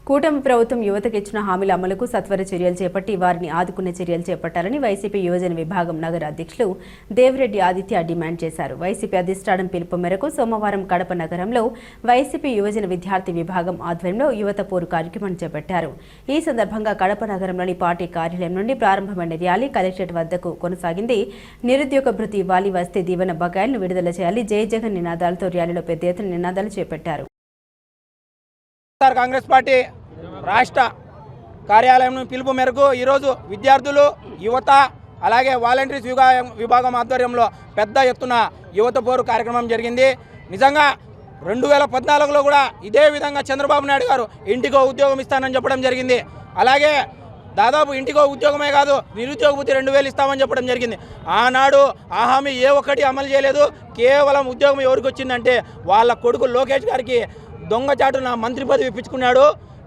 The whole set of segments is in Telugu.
కూటమి ప్రభుత్వం యువతకు ఇచ్చిన హామీల అమలుకు సత్వర చర్యలు చేపట్టి వారిని ఆదుకునే చర్యలు చేపట్టాలని వైసీపీ యువజన విభాగం నగర అధ్యక్షులు దేవిరెడ్డి ఆదిత్య డిమాండ్ చేశారు. వైసీపీ అధిష్టానం పిలుపు మేరకు సోమవారం కడప నగరంలో వైసీపీ యువజన విద్యార్థి విభాగం ఆధ్వర్యంలో యువత పోరు కార్యక్రమం చేపట్టారు. ఈ సందర్భంగా కడప నగరంలోని పార్టీ కార్యాలయం నుండి ప్రారంభమైన ర్యాలీ కలెక్టరేట్ వద్దకు కొనసాగింది. నిరుద్యోగ భృతి ఇవ్వాలి, వస్తే దీవెన బకాయిలను విడుదల చేయాలి, జై జగన్ నినాదాలతో ర్యాలీలో పెద్ద ఎత్తున నినాదాలు చేపట్టారు. కాంగ్రెస్ పార్టీ రాష్ట్ర కార్యాలయం పిలుపు మేరకు ఈరోజు విద్యార్థులు, యువత అలాగే వాలంటీర్స్ విభాగం ఆధ్వర్యంలో పెద్ద ఎత్తున యువత పోరు కార్యక్రమం జరిగింది. నిజంగా 2014లో కూడా ఇదే విధంగా చంద్రబాబు నాయుడు గారు ఇంటికో ఉద్యోగం ఇస్తానని చెప్పడం జరిగింది. అలాగే దాదాపు ఇంటికో ఉద్యోగమే కాదు, నిరుద్యోగ భృతి 2000 ఇస్తామని చెప్పడం జరిగింది. ఆనాడు ఆ హామీ ఏ ఒక్కటి అమలు చేయలేదు. కేవలం ఉద్యోగం ఎవరికి వచ్చిందంటే వాళ్ళ కొడుకు లోకేష్ గారికి దొంగచాటున మంత్రి పదవి ఇప్పించుకున్నాడు.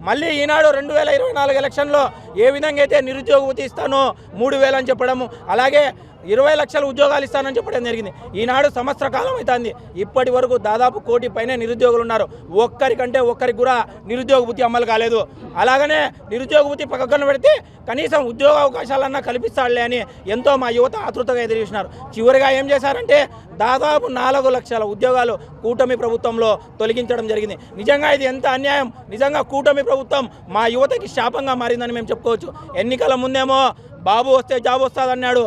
మళ్ళీ ఈనాడు 2024 ఎలక్షన్లో ఏ విధంగా అయితే నిరుద్యోగ భృతి ఇస్తానో 3000 అని చెప్పడము, అలాగే 20 లక్షల ఉద్యోగాలు ఇస్తానని చెప్పడం జరిగింది. ఈనాడు సంవత్సర కాలం అవుతుంది. ఇప్పటి వరకు దాదాపు 1 కోటి పైనే నిరుద్యోగులు ఉన్నారు. ఒక్కరికి కూడా నిరుద్యోగ భృతి అమలు కాలేదు. అలాగనే నిరుద్యోగ భృతి పక్కన పెడితే కనీసం ఉద్యోగ అవకాశాలన్నా కల్పిస్తాడులే అని ఎంతో మా యువత ఆతృతగా ఎదురుచూసినారు. చివరిగా ఏం చేశారంటే దాదాపు 4 లక్షల ఉద్యోగాలు కూటమి ప్రభుత్వంలో తొలగించడం జరిగింది. నిజంగా ఇది ఎంత అన్యాయం! నిజంగా కూటమి ప్రభుత్వం మా యువతకి శాపంగా మారిందని మేము చెప్పుకోవచ్చు. ఎన్నికల ముందేమో బాబు వస్తే జాబ్ వస్తుంది అన్నాడు.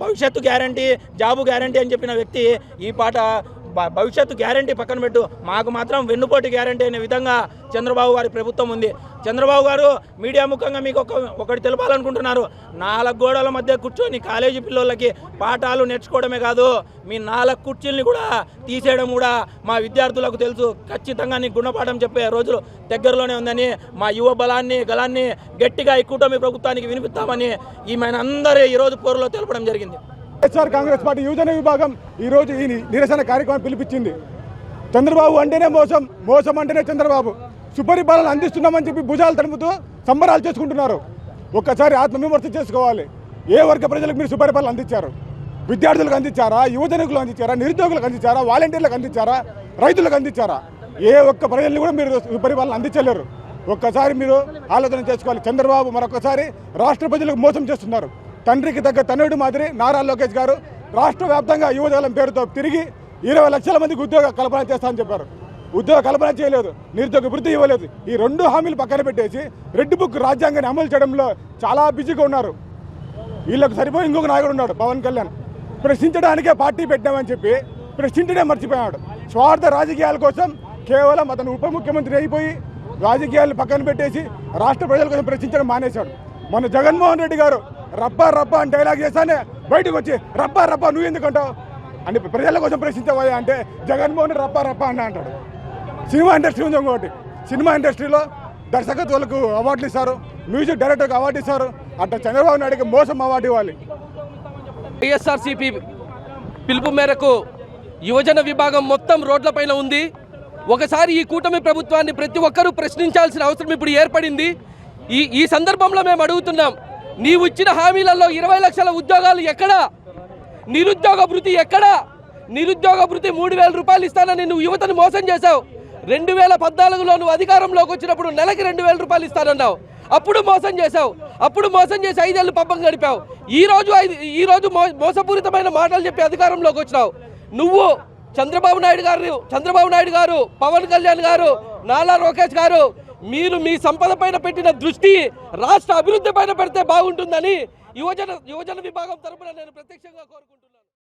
భవిష్యత్తు గ్యారంటీ, జాబు గ్యారంటీ అని చెప్పిన వ్యక్తి ఈ పాట భవిష్యత్తు గ్యారంటీ పక్కన పెట్టు, మాకు మాత్రం వెన్నుపోటు గ్యారంటీ అనే విధంగా చంద్రబాబు గారి ప్రభుత్వం ఉంది. చంద్రబాబు గారు మీడియా ముఖంగా మీకు ఒకటి తెలపాలనుకుంటున్నారు. 4 గోడల మధ్య కూర్చొని కాలేజీ పిల్లలకి పాఠాలు నేర్చుకోవడమే కాదు, మీ 4 కుర్చీల్ని కూడా తీసేయడం కూడా మా విద్యార్థులకు తెలుసు. ఖచ్చితంగా నీకు గుణపాఠం చెప్పే రోజులు దగ్గరలోనే ఉందని మా యువ గలాన్ని గట్టిగా ఈ కూటమి ప్రభుత్వానికి వినిపిస్తామని అందరూ ఈరోజు పోరులో తెలపడం జరిగింది. కాంగ్రెస్ పార్టీ యువజన విభాగం ఈరోజు ఈ నిరసన కార్యక్రమం పిలిపించింది. చంద్రబాబు అంటేనే మోసం అంటేనే చంద్రబాబు. సుపరిపాలన అందిస్తున్నామని చెప్పి భుజాలు తడుపుతూ సంబరాలు చేసుకుంటున్నారు. ఒక్కసారి ఆత్మవిమర్శ చేసుకోవాలి. ఏ వర్గ ప్రజలకు మీరు సుపరిపాలన అందించారు? విద్యార్థులకు అందించారా? యువజనులకు అందించారా? నిరుద్యోగులకు అందించారా? వాలంటీర్లకు అందించారా? రైతులకు అందించారా? ఏ ఒక్క ప్రజల్ని కూడా మీరు సుపరిపాలన అందించలేరు. ఒక్కసారి మీరు ఆలోచన చేసుకోవాలి. చంద్రబాబు మరొకసారి రాష్ట్ర ప్రజలకు మోసం చేస్తున్నారు. తండ్రికి తగ్గ తనయుడు మాదిరి నారా లోకేష్ గారు రాష్ట్ర వ్యాప్తంగా యువజనం పేరుతో తిరిగి 20 లక్షల మందికి ఉద్యోగ కల్పన చేస్తామని చెప్పారు. ఉద్యోగ కల్పన చేయలేదు, నిరుద్యోగ భృతి ఇవ్వలేదు. ఈ 2 హామీలు పక్కన పెట్టేసి రెడ్ బుక్ రాజ్యాంగాన్ని అమలు చేయడంలో చాలా బిజీగా ఉన్నారు. వీళ్ళకు సరిపోయి ఇంకొక నాయకుడు ఉన్నాడు, పవన్ కళ్యాణ్. ప్రశ్నించడానికే పార్టీ పెట్టామని చెప్పి ప్రశ్నించడే మర్చిపోయాడు. స్వార్థ రాజకీయాల కోసం కేవలం అతను ఉప ముఖ్యమంత్రి అయిపోయి రాజకీయాలు పక్కన పెట్టేసి రాష్ట్ర ప్రజల కోసం ప్రశ్నించడం మానేశాడు. మొన్న జగన్మోహన్ రెడ్డి గారు రబ్బా అని డైలాగ్ చేస్తానే బయటకు వచ్చి రబ్బా నువ్వు ఎందుకంటావు అని ప్రజల కోసం ప్రశ్నించబోయా అంటే జగన్మోహన్ రబ్బా అన్న అంటాడు. సినిమా ఇండస్ట్రీ ఉంది ఇంకోటి. సినిమా ఇండస్ట్రీలో దర్శకత్వాలకు అవార్డులు ఇస్తారు, మ్యూజిక్ డైరెక్టర్కి అవార్డు ఇస్తారు. అట్లా చంద్రబాబు నాయుడుకి మోసం అవార్డు ఇవ్వాలి. వైఎస్ఆర్సీపీ పిలుపు మేరకు యువజన విభాగం మొత్తం రోడ్లపైన ఉంది. ఒకసారి ఈ కూటమి ప్రభుత్వాన్ని ప్రతి ఒక్కరూ ప్రశ్నించాల్సిన అవసరం ఇప్పుడు ఏర్పడింది. ఈ సందర్భంలో మేము అడుగుతున్నాం, నీవు ఇచ్చిన హామీలలో 20 లక్షల ఉద్యోగాలు ఎక్కడా? నిరుద్యోగ భృతి ఎక్కడా? నిరుద్యోగ భృతి 3000 రూపాయలు ఇస్తానని నువ్వు యువతను మోసం చేశావు. 2014లో నువ్వు అధికారంలోకి వచ్చినప్పుడు నెలకి 2000 రూపాయలు ఇస్తానన్నావు. అప్పుడు మోసం చేశావు. అప్పుడు మోసం చేసి 5 ఏళ్ళు పబ్బం గడిపావు. ఈ రోజు మోసపూరితమైన మాటలు చెప్పి అధికారంలోకి వచ్చినావు. నువ్వు చంద్రబాబు నాయుడు గారు, పవన్ కళ్యాణ్ గారు, నారా లోకేష్ గారు, మీరు మీ సంపద పైన పెట్టిన దృష్టి రాష్ట్ర అభివృద్ధి పైన పెడితే బాగుంటుందని యువజన విభాగం తరపున నేను ప్రత్యక్షంగా కోరుకుంటున్నాను.